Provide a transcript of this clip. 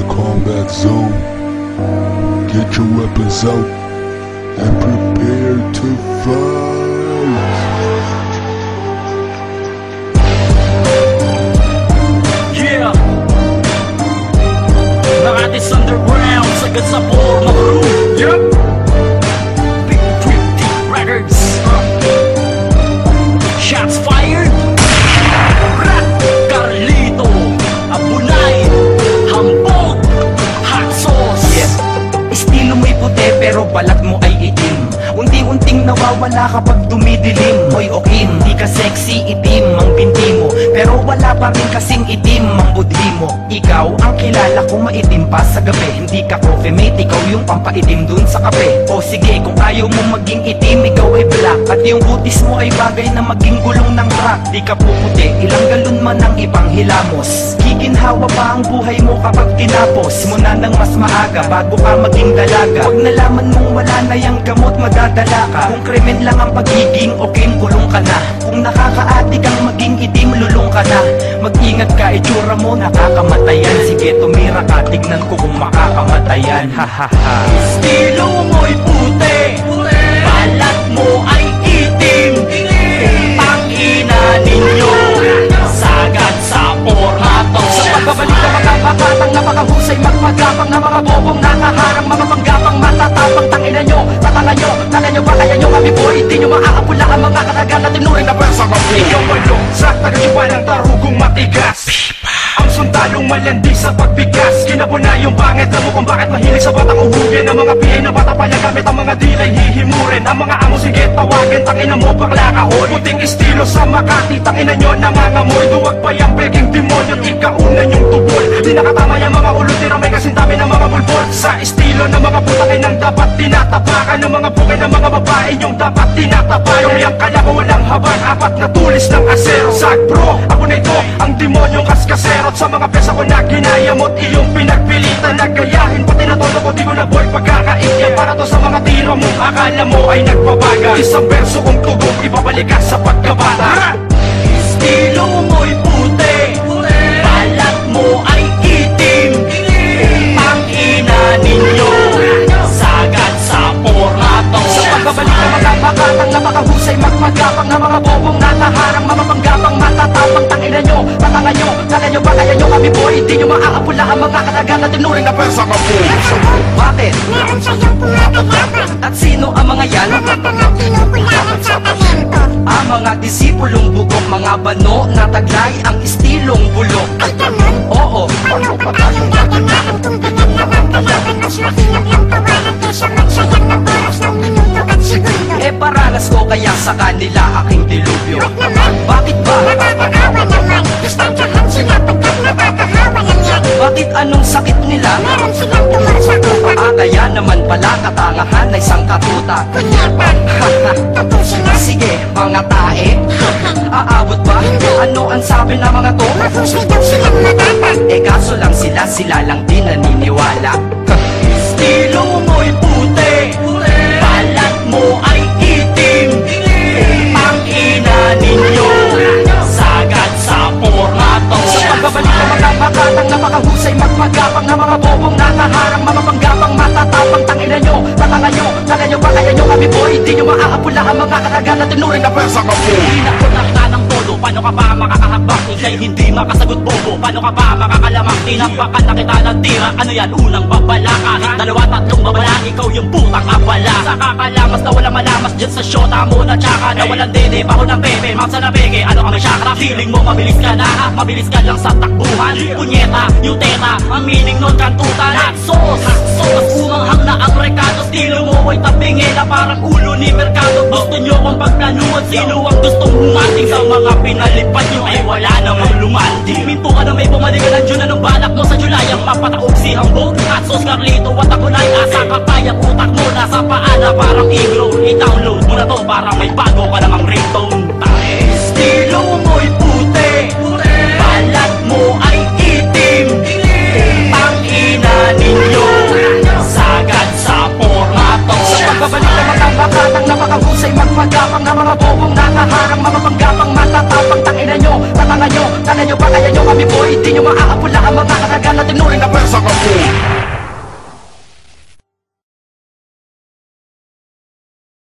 combat zone. Get your weapons out and prepare to fight. Yeah, Nakatis underground, sagad sa forma crew. Yup, Big 3D Records. Shots fired. Carlito, Abunay, Hambog, Hot Sauce. Yeah. Estilo mo'y puti pero balat mo ay itim. Unti-unting nawawala kapag dumidilim. Hoy Okim, di ka sexy, itim ang binti mo, pero wala pa rin kasing itim ang budhi mo. Ikaw ang kilala ko maitim pa sa gabi. Hindi ka coffee mate, ikaw yung pampaitim dun sa kape. O sige, kung ayaw mo maging itim, ikaw ay black. At yung butis mo ay bagay na maging gulong ng rock. Di ka puputi, ilang galon man ang ibang hilamos. Giginhawa pa ang buhay mo kapag tinapos mo na ng mas maaga bago ka maging dalaga. Pag nalaman mong wala na yung gamot, madadala ka. Kung krimen lang ang pagiging okay, kulong ka na. Kung nakakaati kang maging itim, lulong ka na. Mag-ingat ka, itsura mo nakakamatayan. Sige, tumira ka, tignan ko kung makakamatayan. Hahaha. Estilo mo'y puti, balat mo ay itim. Tangina ninyo, sagad sa formato. Sa pagbabalik na mga bakatang napakahusay, magpagapang na mga bobong nakaharang, mga panggapang matatapang. Tangina nyo, tatanga nyo, kala nyo ba kaya nyo kami boy? Di nyo maaapula ang mga katagan na tinuring na pwersa kami. Ikaw malong sa tagadiwa ng tarugong matigas, ang sundalong malandi sa pagbigas. Kinabuna yung pangit na mo kung bakit mahilig sa batang uhugin. Ang mga pihay na bata pala gamit ang mga dilay hihimurin. Ang mga amo sige tawagin, tangina mo bakla kahon. Puting estilo sa Makati, tangina nyo nangangamoy. Duwag pa yung peking demonyo, ikaunan yung tubol. Di nakatama yung mga ulo, tira may kasintami ng mga bulbol. Sa estilo ng mga putakin ang dapat tinatapakan. Ng mga bukay ng mga babae yung dapat tinatapakan. Yung kaya ko walang habang, apat na tulis ng asero. Sag bro, ako na ito, ang demonyong kaskasero. Sa mga pesa ko na ginayamot, iyong pinagpilitan. Nagayahin pati na todo ko, di ko na boy pagkakaigyan. Para to sa mga tiro mo, akala mo ay nagbabaga. Isang verso kong tugong, ibabalik ka sa pagkabata. Estilo mo'y puti, balat mo ay itim. Tangina ninyo, sagad sa formato. Sa pagbabalik na mga bakatang napakahusay, magpagapang na mga bobong nataharang, mga panggapang matatapang. Tangina nyo, tatanga nyo, kala nyo ba kaya nyo kami boy? Di nyo maaapula ang mga katagan na tinuring na pwersa kami. Bakit? Meron sa'yong pumagalaban. At sino ang mga yan? Mga pinupularan sa talento. Ang mga disipulong bugok, mga bano na taglay ang estilong bulok. Ay ganun? Oo, Ano pa tayong gaganahan kung ganyan naman kalaban? Mas mahirap lang tawanan kesa magsayang ng oras ng minuto at segundo. eh paranas ko kaya sa kanila aking dilubyo. Bakit ba? Nakakaawa naman. Distansyahan sila pagkat nakakahawa lang yan. Bakit anong sakit nila? Meron silang tumor sa tupa. Kaya naman pala katangahan ay sangkatuta. Kunyapan, tapusin na. Sige, mga tae, aabot ba? Ano ang sabi ng mga to? Mahusay daw silang matatan. Eh kaso lang sila lang din naniniwala. Estilo mo'y puti, balat mo ay itim. Tangina ninyo, sagad sa formato. Sa pagbabalik na mga bakatang napakahusay, magpagapang na mga bobong nakaharang, mga panggapang matatapang. Tangina nyo, tatanga nyo, kala nyo ba kaya nyo kami boy? Di nyo maaapula ang mga katagan na tinuring na pwersa kami. Hindi na ko nakita ng todo, paano ka ba makakahabak? Ika'y hindi makasagot bobo, paano ka ba makakalamak? Tinambakan na kita ng tira, ano yan? Unang babala ka, dalawa tatlong babala, ikaw yung putang abala. Sa kakalamas na walang malamas dyan sa shota mo na tsaka na walang dede, baho ng bebe, mamsa na bege, ano ka may chakra? Feeling mo mabilis ka na, mabilis ka lang sa takbuhan. Punyeta, yung teta, ang meaning nun kantutan. Hot sauce, umanghang na ang rekado. Estilo mo ay tabingin na parang ulo ni Mercado. Gusto nyo kong pagplanuhan, sino ang gustong humating? Sa mga pinalipad nyo ay wala namang lumanding. Minto ka na may bumalik ka ng June, anong balak mo sa July? Ang mapataog si Hambog, Hot Sauce, Carlito at ako na asa ka pa yung utak mo nasa paana parang i-grow. I-download mo na to para may bago ka namang ringtone. Estilo mo'y puti, balat mo ay itim. Tangina ninyo, sagad sa formato. Sa pagbabalik na mga bakatang napakahusay, magpagapang na mga bobong nakaharang, mga panggapang matatapang. Tangina nyo, tatanga nyo, kala nyo ba kaya nyo kami boy? Di nyo maaapula ang mga talaga na tinuring na pwersa ka po.